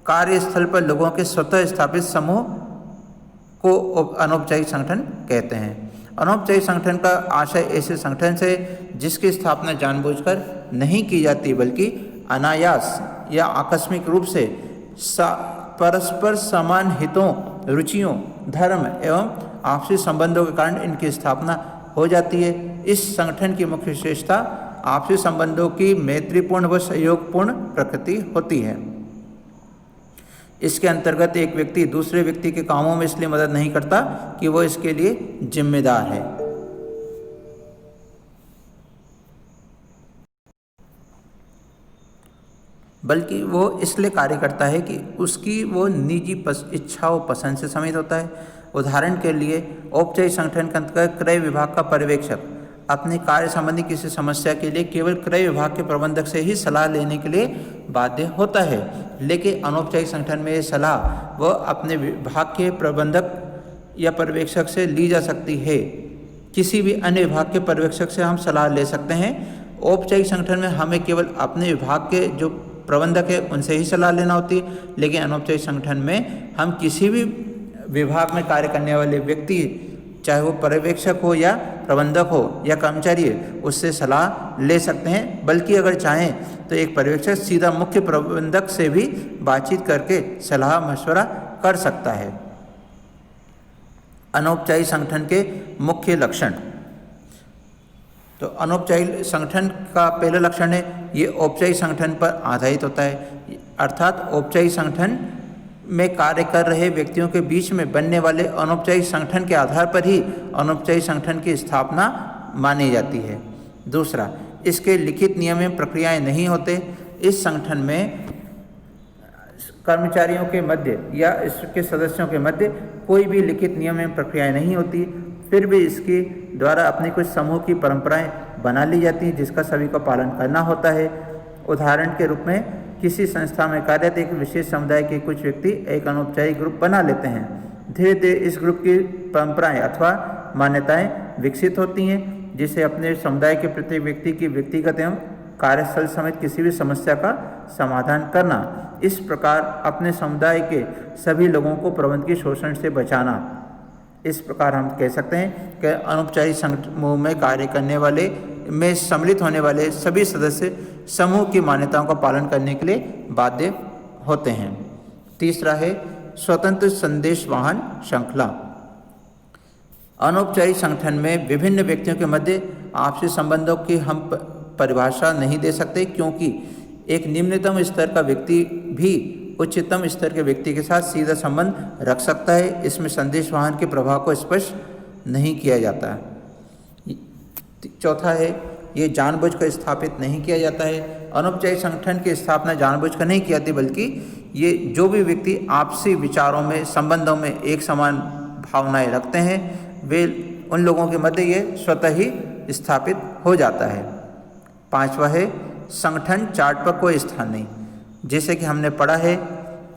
कार्यस्थल पर लोगों के स्वतः स्थापित समूह को अनौपचारिक संगठन कहते हैं। अनौपचारिक संगठन का आशय ऐसे संगठन से जिसकी स्थापना जानबूझकर नहीं की जाती बल्कि अनायास या आकस्मिक रूप से परस्पर समान हितों, रुचियों, धर्म एवं आपसी संबंधों के कारण इनकी स्थापना हो जाती है। इस संगठन की मुख्य विशेषता आपसी संबंधों की मैत्रीपूर्ण व सहयोगपूर्ण प्रकृति होती है। इसके अंतर्गत एक व्यक्ति दूसरे व्यक्ति के कामों में इसलिए मदद नहीं करता कि वो इसके लिए जिम्मेदार है, बल्कि वो इसलिए कार्य करता है कि उसकी वो निजी इच्छा व पसंद से सम्मिलित होता है। उदाहरण के लिए औपचारिक संगठन के अंतर्गत क्रय विभाग का पर्यवेक्षक अपने कार्य संबंधी किसी समस्या के लिए केवल क्रय विभाग के प्रबंधक से ही सलाह लेने के लिए बाध्य होता है, लेकिन अनौपचारिक संगठन में ये सलाह वह अपने विभाग के प्रबंधक या पर्यवेक्षक से ली जा सकती है। किसी भी अन्य विभाग के पर्यवेक्षक से हम सलाह ले सकते हैं। औपचारिक संगठन में हमें केवल अपने विभाग के जो प्रबंधक है उनसे ही सलाह लेना होती है, लेकिन अनौपचारिक संगठन में हम किसी भी विभाग में कार्य करने वाले व्यक्ति, चाहे वो पर्यवेक्षक हो या प्रबंधक हो या कर्मचारी है, उससे सलाह ले सकते हैं। बल्कि अगर चाहें तो एक पर्यवेक्षक सीधा मुख्य प्रबंधक से भी बातचीत करके सलाह मशवरा कर सकता है। अनौपचारिक संगठन के मुख्य लक्षण। तो अनौपचारिक संगठन का पहला लक्षण है ये औपचारिक संगठन पर आधारित होता है, अर्थात औपचारिक संगठन में कार्य कर रहे व्यक्तियों के बीच में बनने वाले अनौपचारिक संगठन के आधार पर ही अनौपचारिक संगठन की स्थापना मानी जाती है। दूसरा, इसके लिखित नियम एवं प्रक्रियाएं नहीं होते। इस संगठन में कर्मचारियों के मध्य या इसके सदस्यों के मध्य कोई भी लिखित नियम एवं प्रक्रियाएं नहीं होती, फिर भी इसके द्वारा अपनी कुछ समूह की परंपराएं बना ली जाती हैं जिसका सभी को पालन करना होता है। उदाहरण के रूप में किसी संस्था में कार्यरत एक विशेष समुदाय के कुछ व्यक्ति एक अनौपचारिक ग्रुप बना लेते हैं। धीरे धीरे इस ग्रुप की परंपराएं अथवा मान्यताएं विकसित होती हैं, जिसे अपने समुदाय के प्रत्येक व्यक्ति की व्यक्तिगत एवं कार्यस्थल समेत किसी भी समस्या का समाधान करना। इस प्रकार अपने समुदाय के सभी लोगों को प्रबंध के शोषण से बचाना। इस प्रकार हम कह सकते हैं कि अनौपचारिक समूह में कार्य करने वाले में सम्मिलित होने वाले सभी सदस्य समूह की मान्यताओं का पालन करने के लिए बाध्य होते हैं। तीसरा है स्वतंत्र संदेश वाहन श्रृंखला। अनौपचारिक संगठन में विभिन्न व्यक्तियों के मध्य आपसी संबंधों की हम परिभाषा नहीं दे सकते, क्योंकि एक निम्नतम स्तर का व्यक्ति भी उच्चतम स्तर के व्यक्ति के साथ सीधा संबंध रख सकता है। इसमें संदेश वाहन के प्रभाव को स्पष्ट नहीं किया जाता। चौथा है ये जानबूझकर स्थापित नहीं किया जाता है। अनौपचारिक संगठन की स्थापना जानबूझकर नहीं की जाती, बल्कि ये जो भी व्यक्ति आपसी विचारों में, संबंधों में एक समान भावनाएं रखते हैं, वे उन लोगों के मध्य ये स्वतः ही स्थापित हो जाता है। 5वां है संगठन चार्ट पर कोई स्थान नहीं। जैसे कि हमने पढ़ा है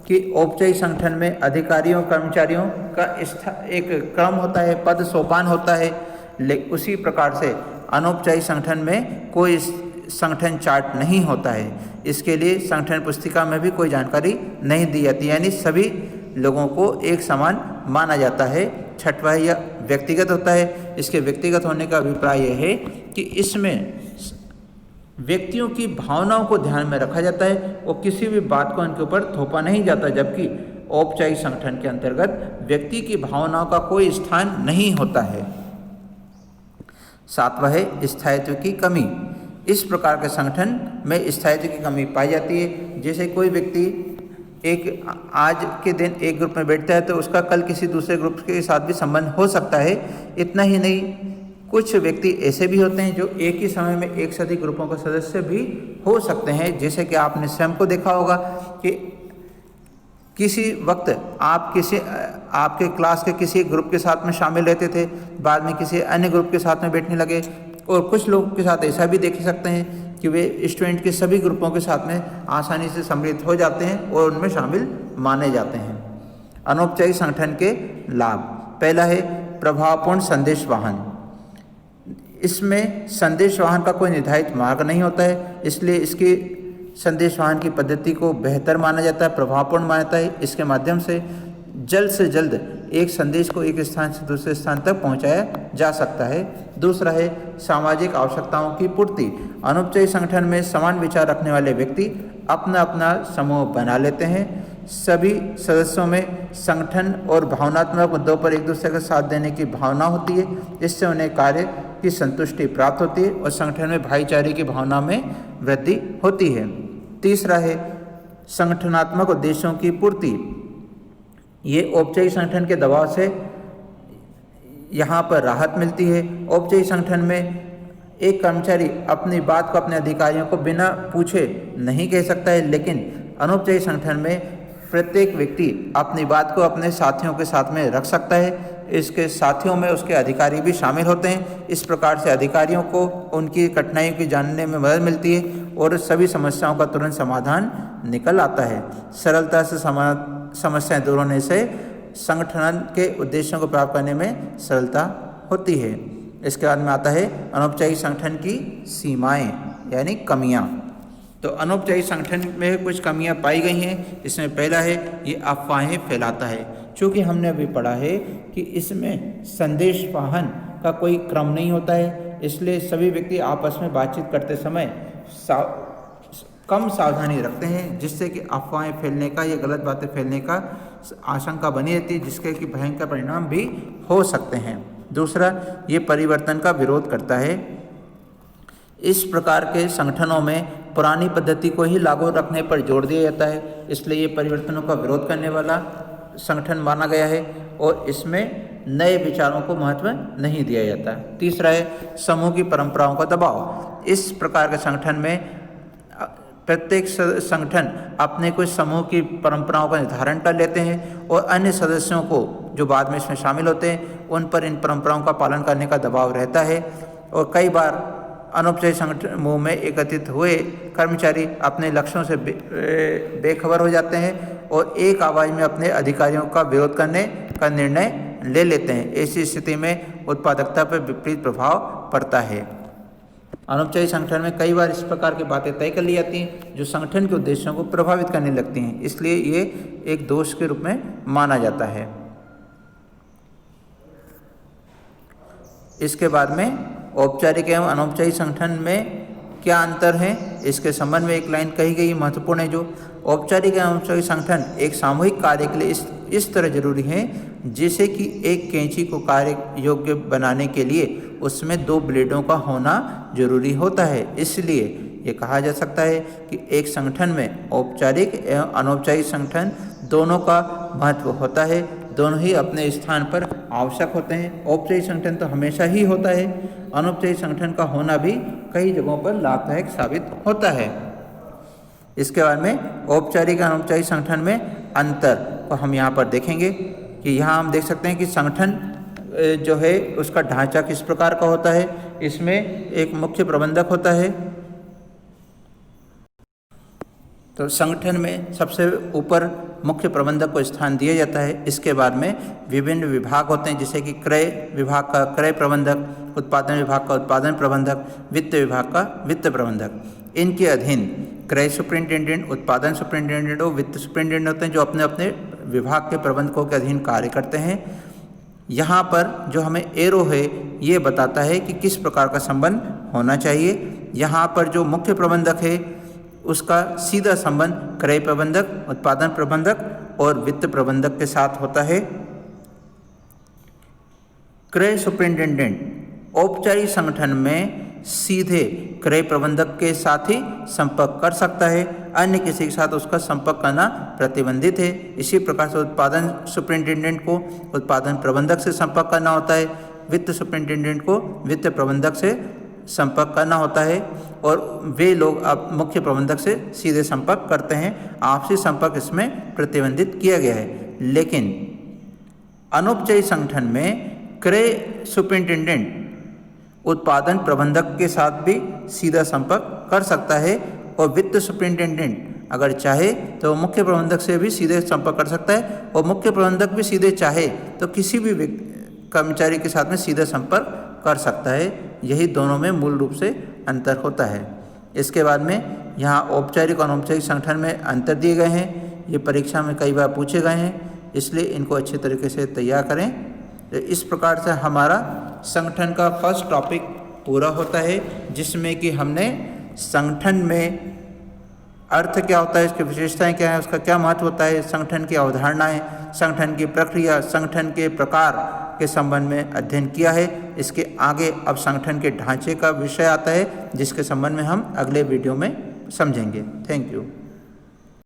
कि औपचारिक संगठन में अधिकारियों कर्मचारियों का एक क्रम होता है, पद सोपान होता है। उसी प्रकार से अनौपचारिक संगठन में कोई संगठन चार्ट नहीं होता है। इसके लिए संगठन पुस्तिका में भी कोई जानकारी नहीं दी जाती, यानी सभी लोगों को एक समान माना जाता है। 6वां यह व्यक्तिगत होता है। इसके व्यक्तिगत होने का अभिप्राय यह है कि इसमें व्यक्तियों की भावनाओं को ध्यान में रखा जाता है और किसी भी बात को उनके ऊपर थोपा नहीं जाता, जबकि औपचारिक संगठन के अंतर्गत व्यक्ति की भावनाओं का कोई स्थान नहीं होता है। 7वां है स्थायित्व की कमी। इस प्रकार के संगठन में स्थायित्व की कमी पाई जाती है। जैसे कोई व्यक्ति आज के दिन एक ग्रुप में बैठता है तो उसका कल किसी दूसरे ग्रुप के साथ भी संबंध हो सकता है। इतना ही नहीं, कुछ व्यक्ति ऐसे भी होते हैं जो एक ही समय में एक से अधिक ग्रुपों के सदस्य भी हो सकते हैं। जैसे कि आपने स्वयं को देखा होगा कि किसी वक्त आप आपके क्लास के किसी ग्रुप के साथ में शामिल रहते थे, बाद में किसी अन्य ग्रुप के साथ में बैठने लगे। और कुछ लोगों के साथ ऐसा भी देख सकते हैं कि वे स्टूडेंट के सभी ग्रुपों के साथ में आसानी से सम्मिलित हो जाते हैं और उनमें शामिल माने जाते हैं। अनौपचारिक संगठन के लाभ। पहला है प्रभावपूर्ण संदेश वाहन। इसमें संदेश वाहन का कोई निर्धारित मार्ग नहीं होता है, इसलिए इसकी संदेश वाहन की पद्धति को बेहतर माना जाता है, प्रभावपूर्ण माना जाता है। इसके माध्यम से जल्द एक संदेश को एक स्थान से दूसरे स्थान तक पहुंचाया जा सकता है। दूसरा है सामाजिक आवश्यकताओं की पूर्ति। अनौपचारिक संगठन में समान विचार रखने वाले व्यक्ति अपना अपना समूह बना लेते हैं। सभी सदस्यों में संगठन और भावनात्मक मुद्दों पर एक दूसरे का साथ देने की भावना होती है। इससे उन्हें कार्य की संतुष्टि प्राप्त होती है और संगठन में भाईचारे की भावना में वृद्धि होती है। तीसरा है संगठनात्मक उद्देश्यों की पूर्ति। ये औपचारिक संगठन के दबाव से यहाँ पर राहत मिलती है। औपचारिक संगठन में एक कर्मचारी अपनी बात को अपने अधिकारियों को बिना पूछे नहीं कह सकता है, लेकिन अनौपचारिक संगठन में प्रत्येक व्यक्ति अपनी बात को अपने साथियों के साथ में रख सकता है। इसके साथियों में उसके अधिकारी भी शामिल होते हैं। इस प्रकार से अधिकारियों को उनकी कठिनाइयों की जानने में मदद मिलती है और सभी समस्याओं का तुरंत समाधान निकल आता है। सरलता से समस्याएं दूर होने से संगठन के उद्देश्यों को प्राप्त करने में सरलता होती है। इसके बाद में आता है अनौपचारिक संगठन की सीमाएं यानी कमियां। तो अनौपचारिक संगठन में कुछ कमियां पाई गई हैं। इसमें पहला है ये अफवाहें फैलाता है। चूँकि हमने अभी पढ़ा है कि इसमें संदेश वाहन का कोई क्रम नहीं होता है, इसलिए सभी व्यक्ति आपस में बातचीत करते समय कम सावधानी रखते हैं, जिससे कि अफवाहें फैलने का या गलत बातें फैलने का आशंका बनी रहती है, जिसके कि भयंकर परिणाम भी हो सकते हैं। दूसरा, ये परिवर्तन का विरोध करता है। इस प्रकार के संगठनों में पुरानी पद्धति को ही लागू रखने पर जोर दिया जाता है, इसलिए ये परिवर्तनों का विरोध करने वाला संगठन माना गया है और इसमें नए विचारों को महत्व नहीं दिया जाता। तीसरा है समूह की परंपराओं का दबाव। इस प्रकार के संगठन में प्रत्येक संगठन अपने कुछ समूह की परंपराओं का निर्धारण कर लेते हैं और अन्य सदस्यों को जो बाद में इसमें शामिल होते हैं उन पर इन परंपराओं का पालन करने का दबाव रहता है। और कई बार अनौपचारिक संगठन समूह में एकत्रित हुए कर्मचारी अपने लक्ष्यों से बेखबर हो जाते हैं और एक आवाज़ में अपने अधिकारियों का विरोध करने का निर्णय ले लेते हैं। ऐसी स्थिति में उत्पादकता पर विपरीत प्रभाव पड़ता है। अनौपचारिक संगठन में कई बार इस प्रकार की बातें तय कर ली जाती हैं जो संगठन के उद्देश्यों को प्रभावित करने लगती हैं, इसलिए ये एक दोष के रूप में माना जाता है। इसके बाद में औपचारिक एवं अनौपचारिक संगठन में क्या अंतर है, इसके संबंध में एक लाइन कही गई महत्वपूर्ण है, जो औपचारिक एवं अनौपचारिक संगठन एक सामूहिक कार्य के लिए इस तरह जरूरी है जैसे कि एक कैंची को कार्य योग्य बनाने के लिए उसमें 2 ब्लेडों का होना जरूरी होता है। इसलिए ये कहा जा सकता है कि एक संगठन में औपचारिक एवं अनौपचारिक संगठन दोनों का महत्व होता है, दोनों ही अपने स्थान पर आवश्यक होते हैं। औपचारिक संगठन तो हमेशा ही होता है, अनौपचारिक संगठन का होना भी कई जगहों पर लाभदायक साबित होता है। इसके बाद में औपचारिक अनौपचारिक संगठन में अंतर को हम यहाँ पर देखेंगे कि यहाँ हम देख सकते हैं कि संगठन जो है उसका ढांचा किस प्रकार का होता है। इसमें एक मुख्य प्रबंधक होता है। तो संगठन में सबसे ऊपर मुख्य प्रबंधक को स्थान दिया जाता है। इसके बाद में विभिन्न विभाग होते हैं, जैसे कि क्रय विभाग का क्रय प्रबंधक, उत्पादन विभाग का उत्पादन प्रबंधक, वित्त विभाग का वित्त प्रबंधक। इनके अधीन क्रय सुपरिंटेंडेंट, उत्पादन सुपरिंटेंडेंट और वित्त सुपरिंटेंडेंट होते हैं, जो अपने अपने विभाग के प्रबंधकों के अधीन कार्य करते हैं। यहाँ पर जो हमें एरो है ये बताता है कि किस प्रकार का संबंध होना चाहिए। यहाँ पर जो मुख्य प्रबंधक है उसका सीधा संबंध क्रय प्रबंधक, उत्पादन प्रबंधक और वित्त प्रबंधक के साथ होता है। क्रय सुपरिंटेंडेंट औपचारिक संगठन में सीधे क्रय प्रबंधक के साथ ही संपर्क कर सकता है, अन्य किसी के साथ उसका संपर्क करना प्रतिबंधित है। इसी प्रकार से उत्पादन सुपरिंटेंडेंट को उत्पादन प्रबंधक से संपर्क करना होता है, वित्त सुपरिंटेंडेंट को वित्त प्रबंधक से संपर्क करना होता है और वे लोग अब मुख्य प्रबंधक से सीधे संपर्क करते हैं। आपसी संपर्क इसमें प्रतिबंधित किया गया है। लेकिन अनौपचारिक संगठन में क्रय सुपरिंटेंडेंट उत्पादन प्रबंधक के साथ भी सीधा संपर्क कर सकता है और वित्त सुपरिंटेंडेंट अगर चाहे तो मुख्य प्रबंधक से भी सीधे संपर्क कर सकता है और मुख्य प्रबंधक भी सीधे चाहे तो किसी भी कर्मचारी के साथ में सीधा संपर्क कर सकता है। यही दोनों में मूल रूप से अंतर होता है। इसके बाद में यहाँ औपचारिक और अनौपचारिक संगठन में अंतर दिए गए हैं। ये परीक्षा में कई बार पूछे गए हैं, इसलिए इनको अच्छे तरीके से तैयार करें। तो इस प्रकार से हमारा संगठन का फर्स्ट टॉपिक पूरा होता है, जिसमें कि हमने संगठन में अर्थ क्या होता है, इसकी विशेषताएं क्या हैं, उसका क्या महत्व होता है, संगठन की अवधारणाएं, संगठन की प्रक्रिया, संगठन के प्रकार के संबंध में अध्ययन किया है। इसके आगे अब संगठन के ढांचे का विषय आता है, जिसके संबंध में हम अगले वीडियो में समझेंगे। Thank you.